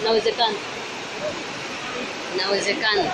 Inawezekana. Inawezekana.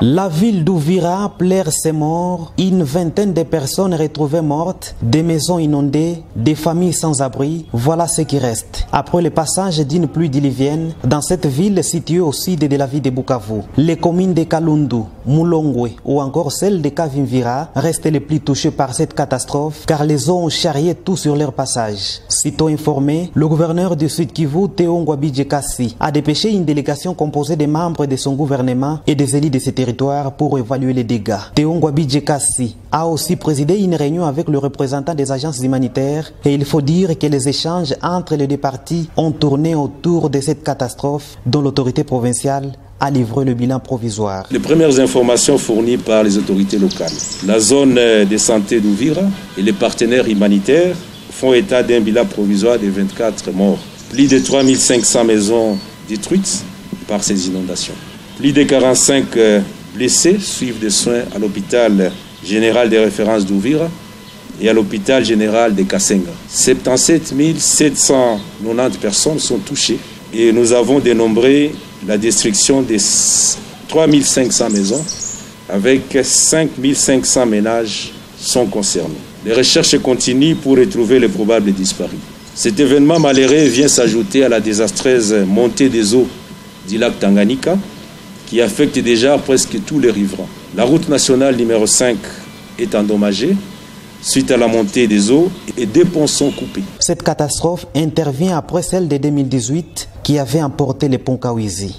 La ville d'Ouvira pleure ses morts, une vingtaine de personnes retrouvées mortes, des maisons inondées, des familles sans abri, voilà ce qui reste. Après le passage d'une pluie diluvienne, dans cette ville située au sud de la ville de Bukavu, les communes de Kalundu, Mulongwe ou encore celles de Kavimvira restent les plus touchées par cette catastrophe car les eaux ont charrié tout sur leur passage. Sitôt informé, le gouverneur du Sud Kivu, Théo Ngwabidjekasi, a dépêché une délégation composée des membres de son gouvernement et des élus de ce territoire pour évaluer les dégâts. Théo Ngwabidjekasi a aussi présidé une réunion avec le représentant des agences humanitaires et il faut dire que les échanges entre les deux parties ont tourné autour de cette catastrophe dont l'autorité provinciale a livré le bilan provisoire. Les premières informations fournies par les autorités locales, la zone de santé d'Ouvira et les partenaires humanitaires font état d'un bilan provisoire de 24 morts. Plus de 3500 maisons détruites par ces inondations. Plus de 45 blessés suivent des soins à l'hôpital général de référence d'Ouvira et à l'hôpital général de Kasenga. 77 790 personnes sont touchées et nous avons dénombré la destruction de 3500 maisons avec 5500 ménages sont concernés. Les recherches continuent pour retrouver les probables disparus. Cet événement malheureux vient s'ajouter à la désastreuse montée des eaux du lac Tanganyika qui affecte déjà presque tous les riverains. La route nationale numéro 5 est endommagée suite à la montée des eaux et des ponts sont coupés. Cette catastrophe intervient après celle de 2018 qui avait emporté les ponts Kawizi.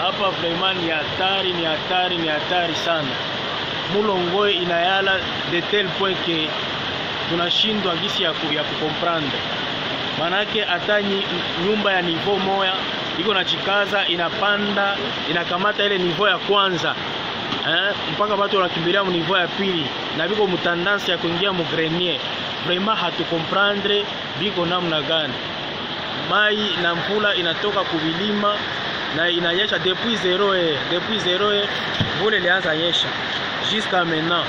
Hapa vraiment ni hatari sana. Mulongwe inayala de tel point que tunashindwa gisi ya kukomprendre. Manake hata nyumba ya niveau moya iko na chikaza inapanda inakamata ile niveau ya kwanza. Mpaka watu wanakimbilia mu niveau ya pili na biko mutandansi ya kuingia mu grenier. Vraiment hatukomprendre biko namna gani. Mai na mvula inatoka kuvilima na inanyesha depuis 0 vule ilianza nyesha jusqu'à maintenant.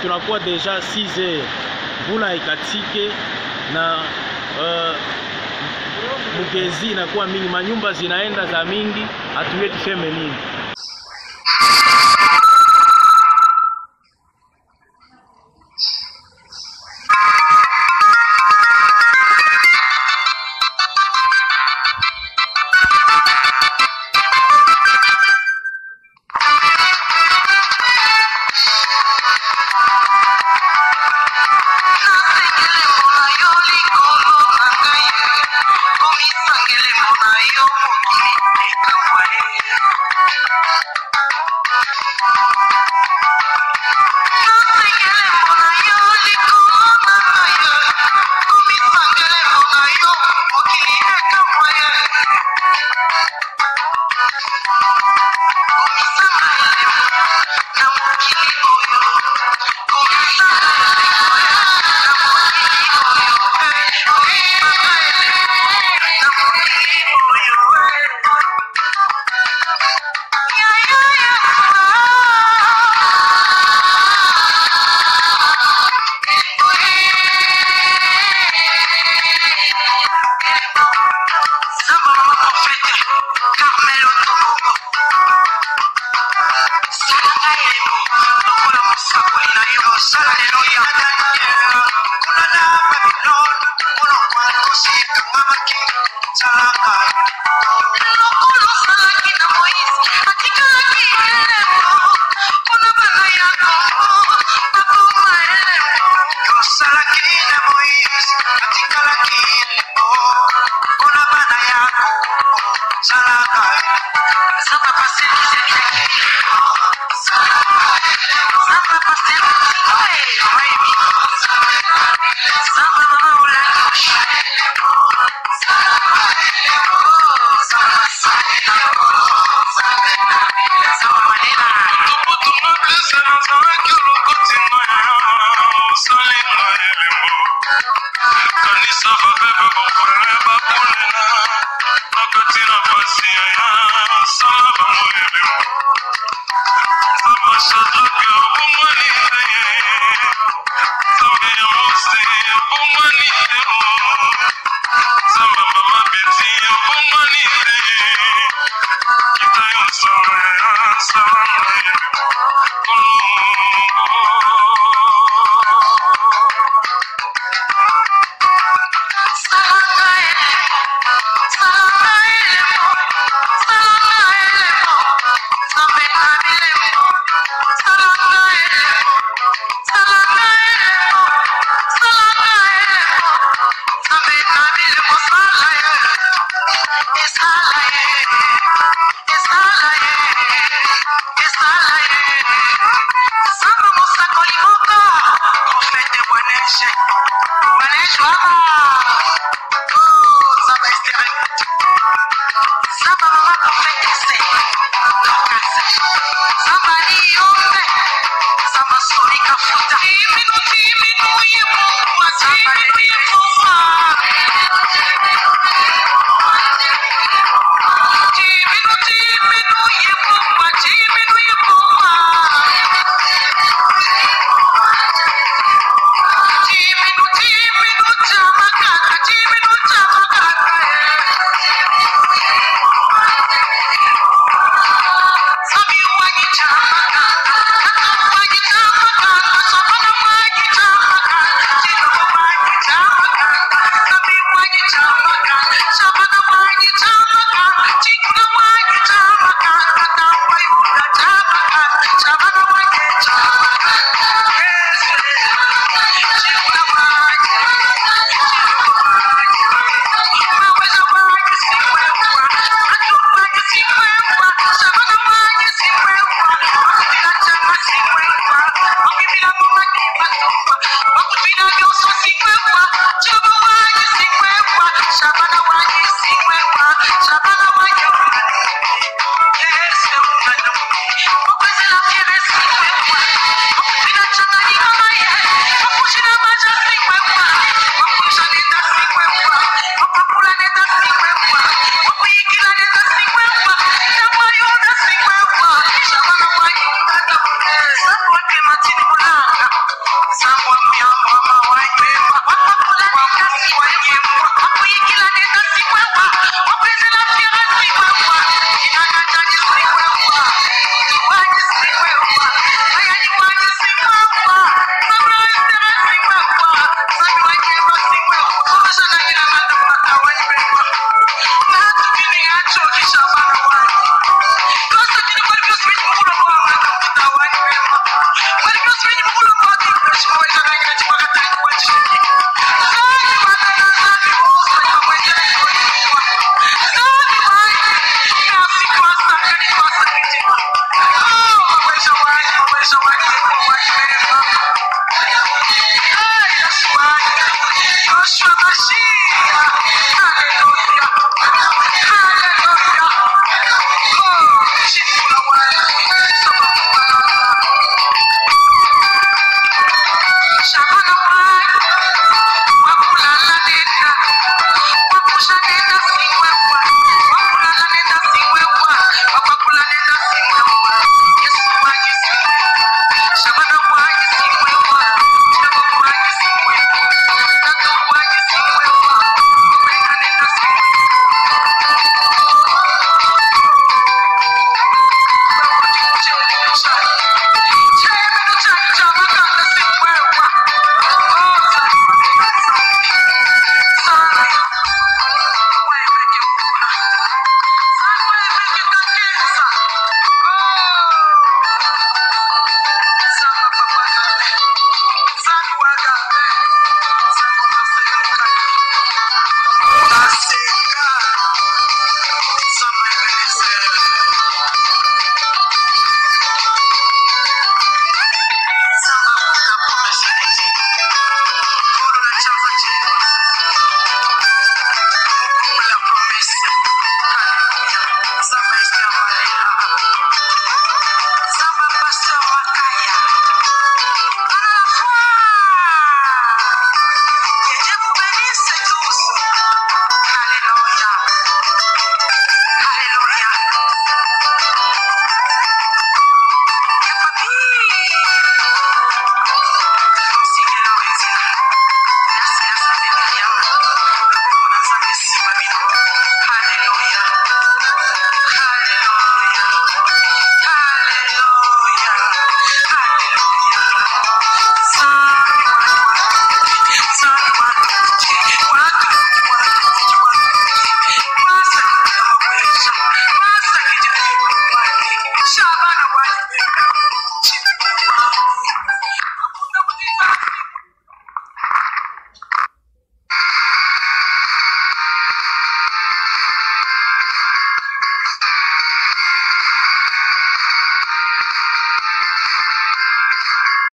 Tunakuwa deja 6 heures vula ikatike na mugezi inakuwa mingi, manyumba zinaenda za mingi, hatuye tuseme nini. Yo, Shabana